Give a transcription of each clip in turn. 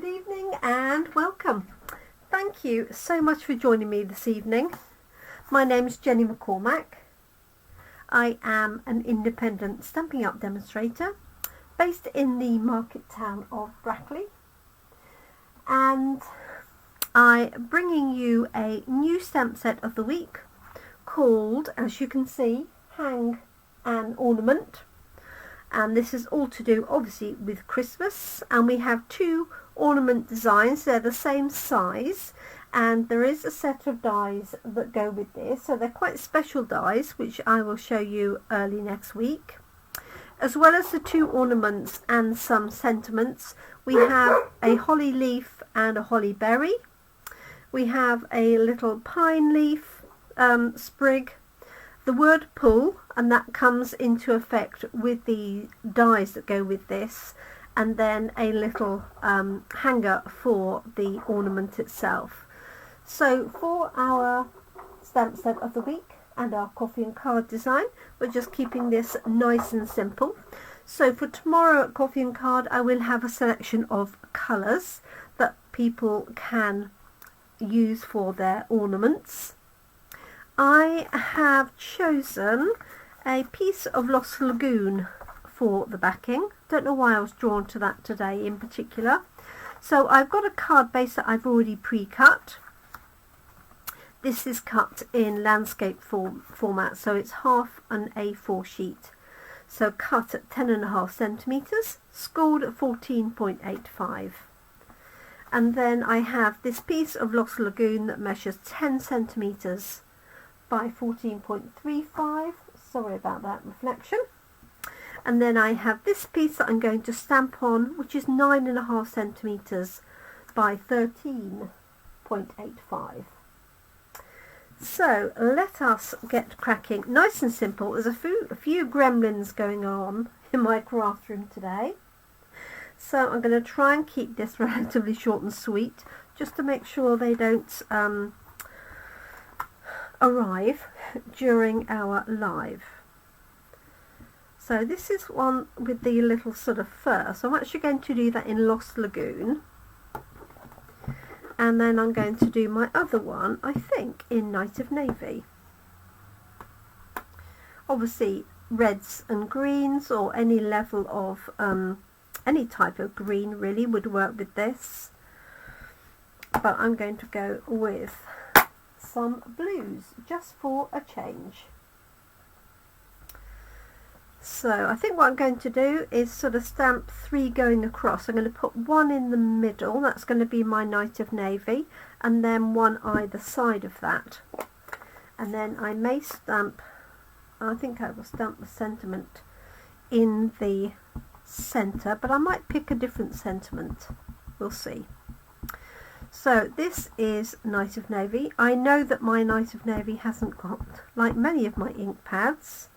Good evening and welcome. Thank you so much for joining me this evening. My name is Jenny McCormack. I am an independent Stampin' Up demonstrator based in the market town of Brackley, and I'm bringing you a new stamp set of the week called, as you can see, Hang an Ornament. And this is all to do obviously with Christmas, and we have two ornament designs. They're the same size, and there is a set of dies that go with this, so they're quite special dies which I will show you early next week. As well as the two ornaments and some sentiments, we have a holly leaf and a holly berry. We have a little pine leaf sprig, the word pull, and that comes into effect with the dies that go with this, and then a little hanger for the ornament itself. So for our stamp set of the week and our coffee and card design, we're just keeping this nice and simple. So for tomorrow at coffee and card, I will have a selection of colours that people can use for their ornaments. I have chosen a piece of Lost Lagoon for the backing. Don't know why I was drawn to that today in particular. So I've got a card base that I've already pre-cut. This is cut in landscape format, so it's half an A4 sheet. So cut at 10.5 centimetres, scored at 14.85. And then I have this piece of Lost Lagoon that measures 10 centimetres by 14.35. Sorry about that reflection. And then I have this piece that I'm going to stamp on, which is 9.5 centimetres by 13.85. So let us get cracking. Nice and simple. There's a few gremlins going on in my craft room today, so I'm going to try and keep this relatively short and sweet, just to make sure they don't arrive during our live. So this is one with the little sort of fur, so I'm actually going to do that in Lost Lagoon, and then I'm going to do my other one, I think, in Night of Navy. Obviously reds and greens, or any level of any type of green really would work with this, but I'm going to go with some blues just for a change. So I think what I'm going to do is sort of stamp 3 going across. I'm going to put one in the middle, that's going to be my Night of Navy, and then one either side of that. And then I may stamp, I think I will stamp the sentiment in the centre, but I might pick a different sentiment, we'll see. So this is Night of Navy. I know that my Night of Navy hasn't got, like many of my ink pads,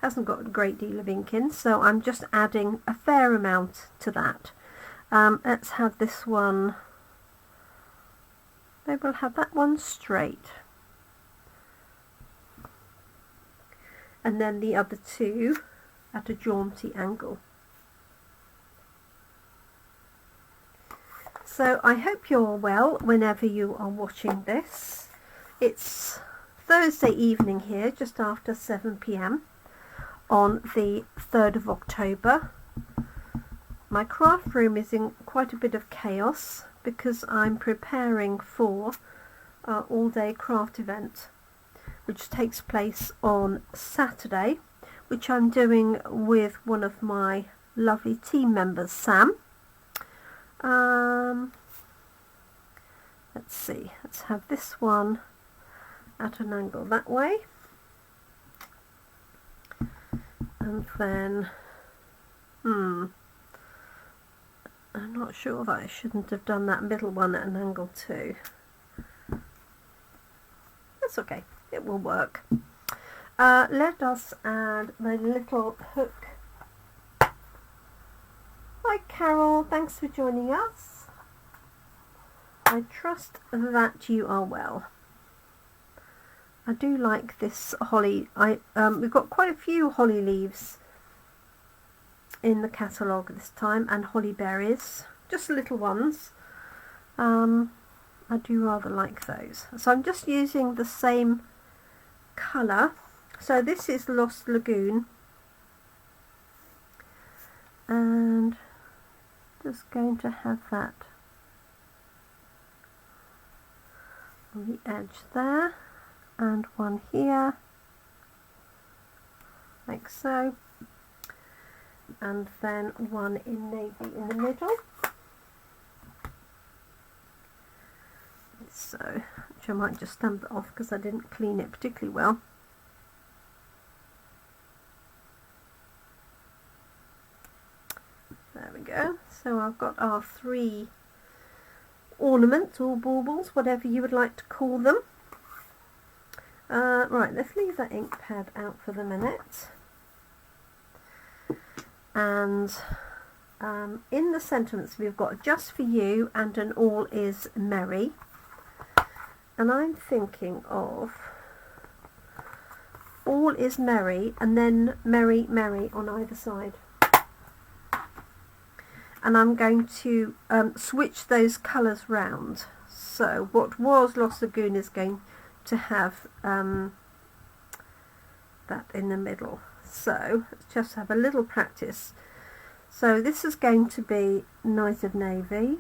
hasn't got a great deal of ink in, so I'm just adding a fair amount to that. Let's have this one, maybe we'll have that one straight, and then the other two at a jaunty angle. So I hope you're well whenever you are watching this. It's Thursday evening here, just after 7 p.m. on the 3rd of October. My craft room is in quite a bit of chaos because I'm preparing for our all-day craft event, which takes place on Saturday, which I'm doing with one of my lovely team members, Sam. Let's see, let's have this one at an angle that way, and then I'm not sure that I shouldn't have done that middle one at an angle too. That's okay, it will work. Let us add the little hook. Hi Carol, thanks for joining us. I trust that you are well. I do like this holly. We've got quite a few holly leaves in the catalogue this time, and holly berries just little ones. I do rather like those. So I'm just using the same colour. So this is Lost Lagoon, and just going to have that on the edge there, and one here, like so, and then one in navy in the middle. So, which I might just stamp it off because I didn't clean it particularly well. There we go. So I've got our 3 ornaments or baubles, whatever you would like to call them. Right, let's leave that ink pad out for the minute. And in the sentiments we've got Just For You and An All Is Merry. And I'm thinking of All Is Merry and then Merry Merry on either side. And I'm going to switch those colours round. So what was Lost Lagoon is going to have that in the middle. So let's just have a little practice. So this is going to be Night of Navy.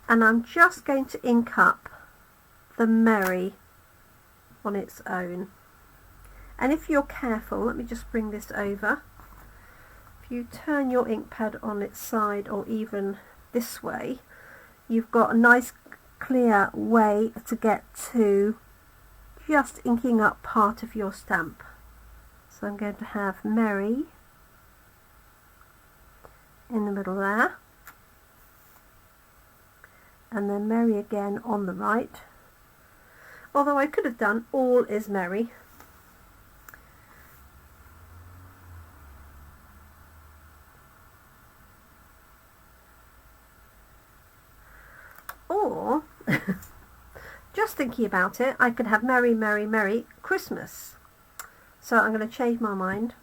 And I'm just going to ink up the Merry on its own. And if you're careful, let me just bring this over. If you turn your ink pad on its side or even this way, you've got a nice clear way to get to just inking up part of your stamp. So I'm going to have Merry in the middle there, and then Merry again on the right, although I could have done All Is Merry. Or just thinking about it, I could have Merry Merry Merry Christmas. So I'm going to change my mind.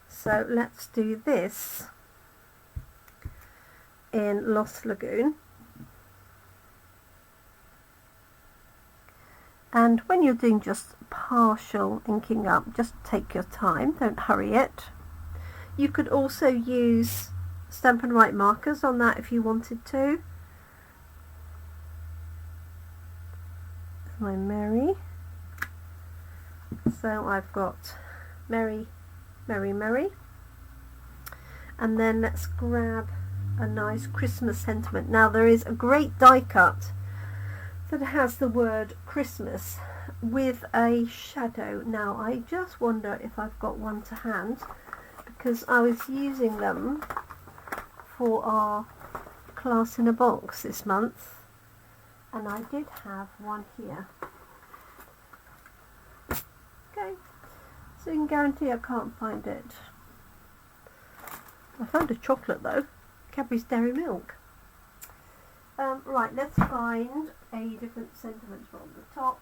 So let's do this in Lost Lagoon. And when you're doing just partial inking up, just take your time, don't hurry it. You could also use Stampin' Up markers on that if you wanted to. My Merry. So I've got Merry, Merry, Merry. And then let's grab a nice Christmas sentiment. Now there is a great die cut that has the word Christmas with a shadow. Now I just wonder if I've got one to hand, because I was using them for our class in a box this month, and I did have one here. Okay, so you can guarantee I can't find it. I found a chocolate though, Cadbury's Dairy Milk. Right, let's find a different sentiment from the top.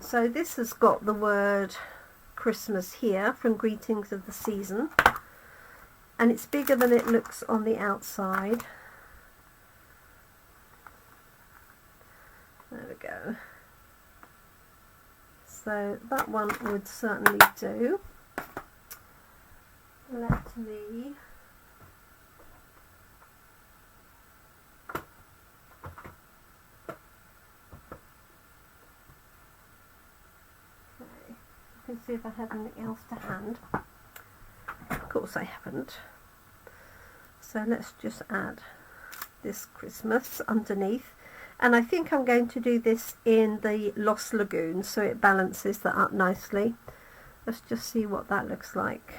So this has got the word Christmas here from Greetings of the Season, and it's bigger than it looks on the outside. There we go. So that one would certainly do. Let me see if I have anything else to hand. Of course I haven't. So let's just add this Christmas underneath. And I think I'm going to do this in the Lost Lagoon, so it balances that up nicely. Let's just see what that looks like.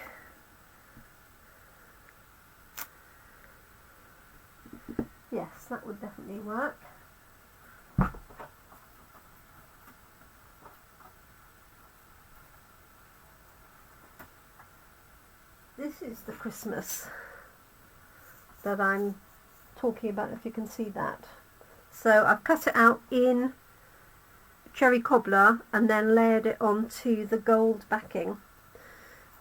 Yes, that would definitely work. This is the Christmas that I'm talking about, if you can see that. So I've cut it out in cherry cobbler and then layered it onto the gold backing.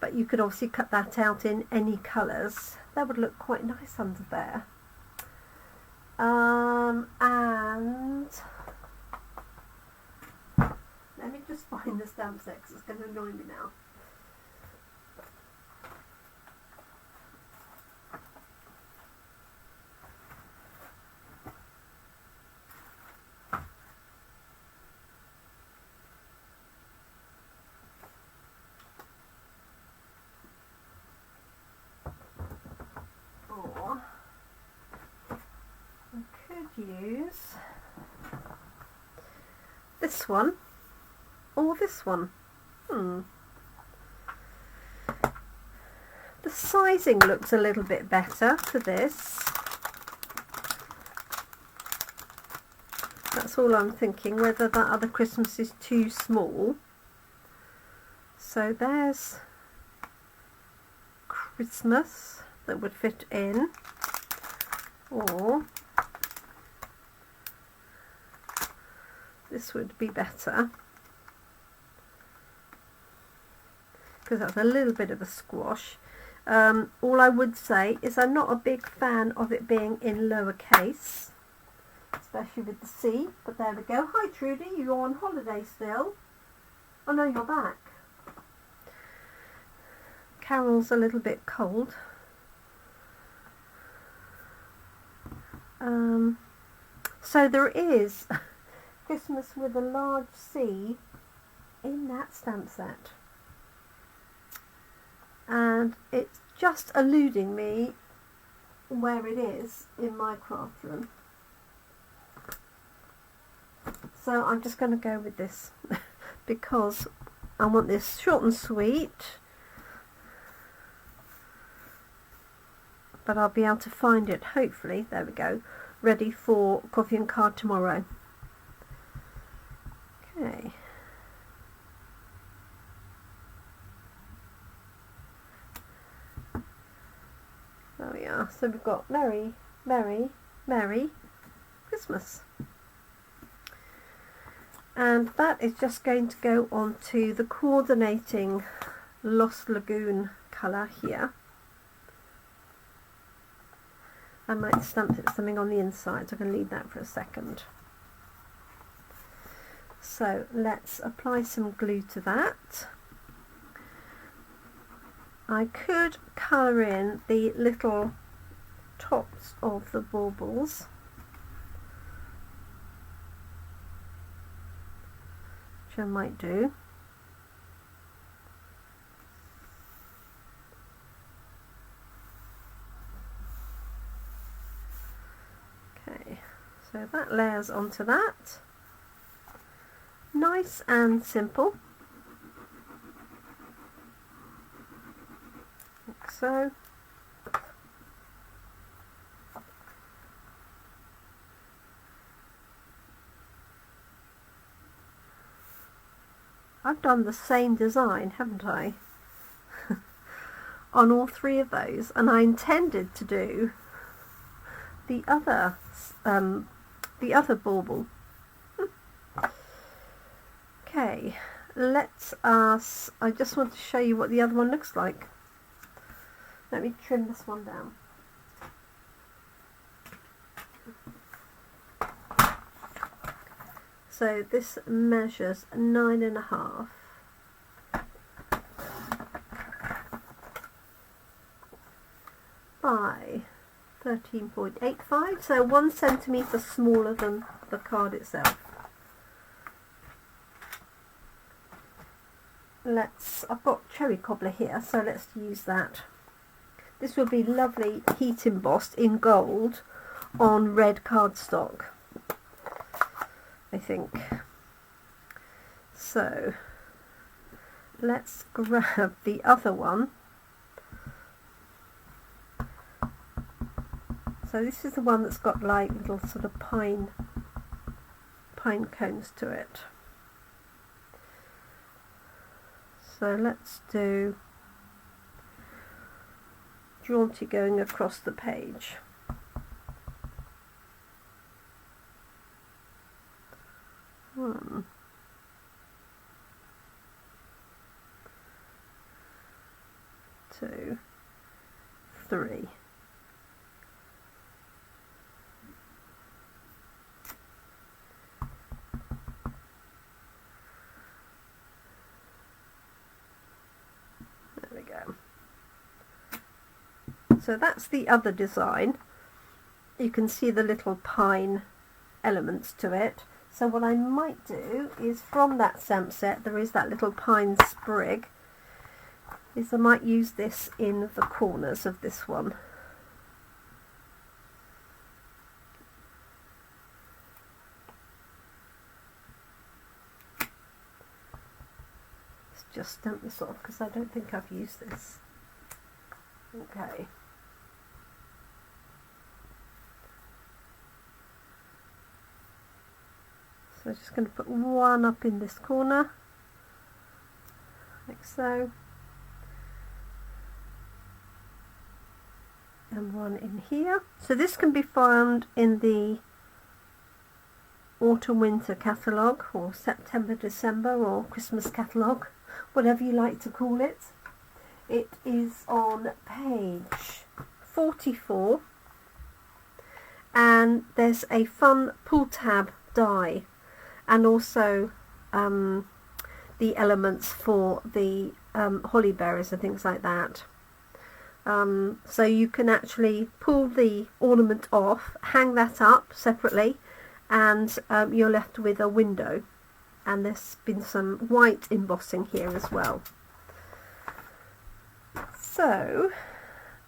but you could obviously cut that out in any colours. That would look quite nice under there. And let me just find the stamp set because it's going to annoy me now. Or I could use this one or this one. The sizing looks a little bit better for this. That's all I'm thinking, whether that other Christmas is too small. So there's Christmas that would fit in, or this would be better because that's a little bit of a squash. All I would say is I'm not a big fan of it being in lowercase, especially with the C, but there we go. Hi Trudy, you're on holiday still? Oh no, you're back. Carol's a little bit cold. So there is Christmas with a large C in that stamp set, and it's just eluding me where it is in my craft room. So I'm just going to go with this because I want this short and sweet, but I'll be able to find it, hopefully, there we go, ready for coffee and card tomorrow. Okay. There we are. So we've got Merry, Merry, Merry Christmas. And that is just going to go onto the coordinating Lost Lagoon colour here. I might stamp something on the inside, so I can leave that for a second. So let's apply some glue to that. I could colour in the little tops of the baubles, which I might do. Okay, so that layers onto that. Nice and simple. Like so. I've done the same design, haven't I? On all three of those, and I intended to do the other bauble. Okay, I just want to show you what the other one looks like. Let me trim this one down. So this measures 9.5 by 13.85, so 1 centimetre smaller than the card itself. I've got cherry cobbler here, so let's use that. This will be lovely heat embossed in gold on red cardstock, I think. So let's grab the other one. So this is the one that's got like little sort of pine cones to it. So let's do jaunty going across the page. One. 2. 2, 3. There we go. So that's the other design. You can see the little pine elements to it. So what I might do is, from that stamp set there is that little pine sprig, is I might use this in the corners of this one. Let's just stamp this off because I don't think I've used this. Okay. So I'm just going to put one up in this corner, like so, and one in here. So this can be found in the autumn-winter catalogue, or September-December, or Christmas catalogue, whatever you like to call it. It is on page 44, and there's a fun pull tab die, and also the elements for the holly berries and things like that. So you can actually pull the ornament off, hang that up separately, and you're left with a window. And there's been some white embossing here as well. So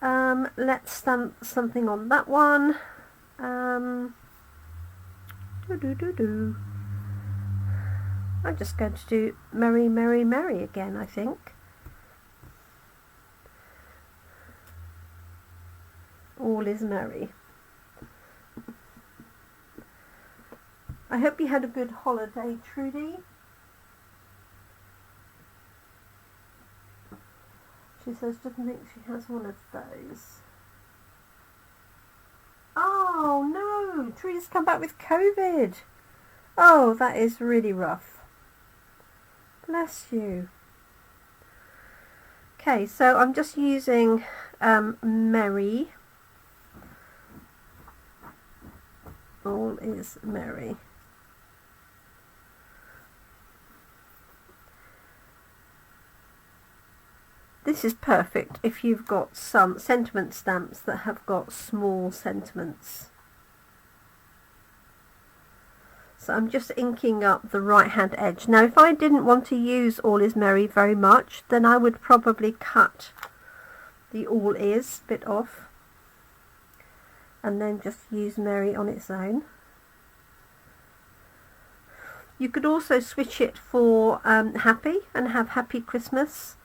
let's stamp something on that one. I'm just going to do Merry, Merry, Merry again, I think. All is merry. I hope you had a good holiday, Trudy. She says, doesn't think she has one of those. Oh no, Trudy's come back with COVID. Oh, that is really rough. Bless you. Okay, so I'm just using Merry. All is merry. This is perfect if you've got some sentiment stamps that have got small sentiments. So I'm just inking up the right hand edge. Now if I didn't want to use All is merry very much, then I would probably cut the All is bit off and then just use merry on its own. You could also switch it for happy and have Happy Christmas.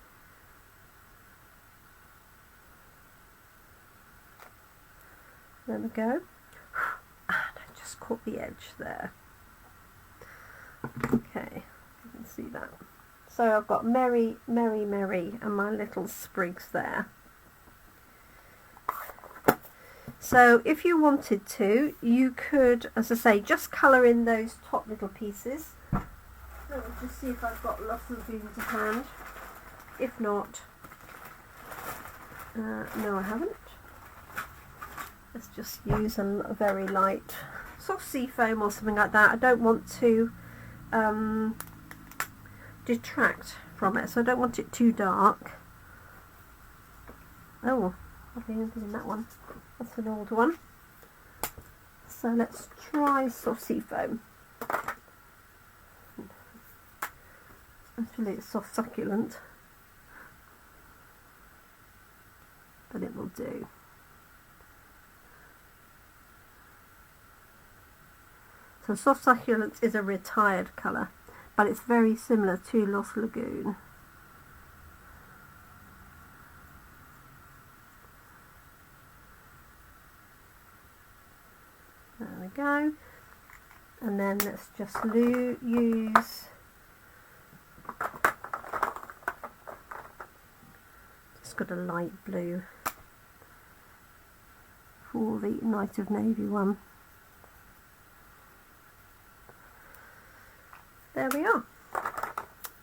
There we go. And I just caught the edge there. Okay, you can see that. So I've got Merry, Merry, Merry and my little sprigs there. So if you wanted to, you could, as I say, just colour in those top little pieces. Let me just see if I've got lots of glue to hand. If not, no I haven't. Let's just use a very light soft sea foam or something like that. I don't want to detract from it, so I don't want it too dark. Oh, I've been in that one. That's an old one. So let's try soft sea foam. Actually it's soft succulent, but it will do. So soft succulent is a retired colour, but it's very similar to Lost Lagoon. There we go. And then let's just use got a light blue for the Night of Navy one. There we are.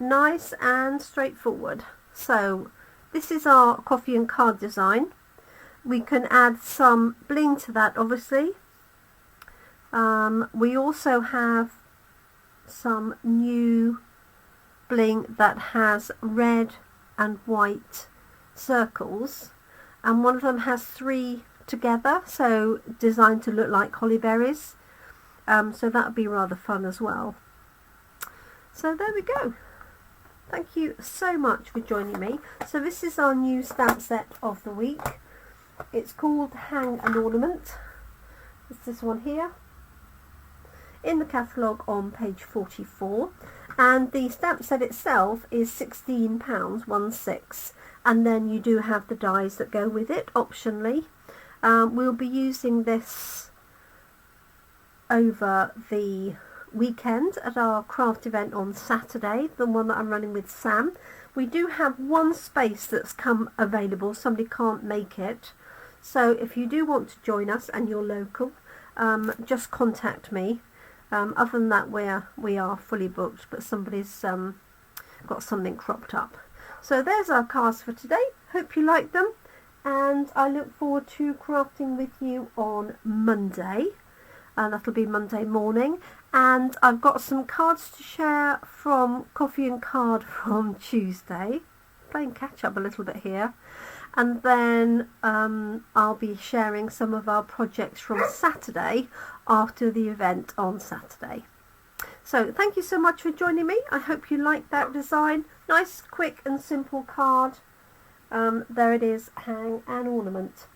Nice and straightforward. So this is our coffee and card design. We can add some bling to that, obviously. We also have some new bling that has red and white circles, and one of them has 3 together, so designed to look like holly berries. So that would be rather fun as well. So there we go. Thank you so much for joining me. So this is our new stamp set of the week. It's called Hang an Ornament. It's this one here in the catalogue on page 44, and the stamp set itself is £16.16, and then you do have the dies that go with it optionally. We'll be using this over the weekend at our craft event on Saturday, the one that I'm running with Sam. We do have one space that's come available, somebody can't make it, so if you do want to join us and you're local, just contact me. Other than that, we are fully booked, but somebody's got something cropped up. So there's our cards for today. Hope you like them, and I look forward to crafting with you on Monday. That'll be Monday morning, and I've got some cards to share from Coffee and Card from Tuesday. Playing catch up a little bit here. And then I'll be sharing some of our projects from Saturday after the event on Saturday. So thank you so much for joining me. I hope you like that design. Nice, quick and simple card. There it is, Hang an Ornament.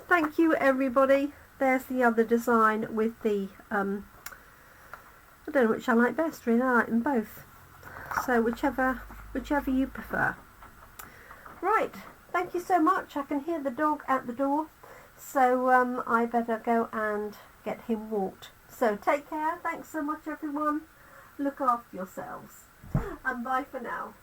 Thank you everybody. There's the other design with the, I don't know which I like best really, I like them both. So whichever you prefer. Right, thank you so much. I can hear the dog at the door, so I better go and get him walked. So take care. Thanks so much everyone. Look after yourselves. And bye for now.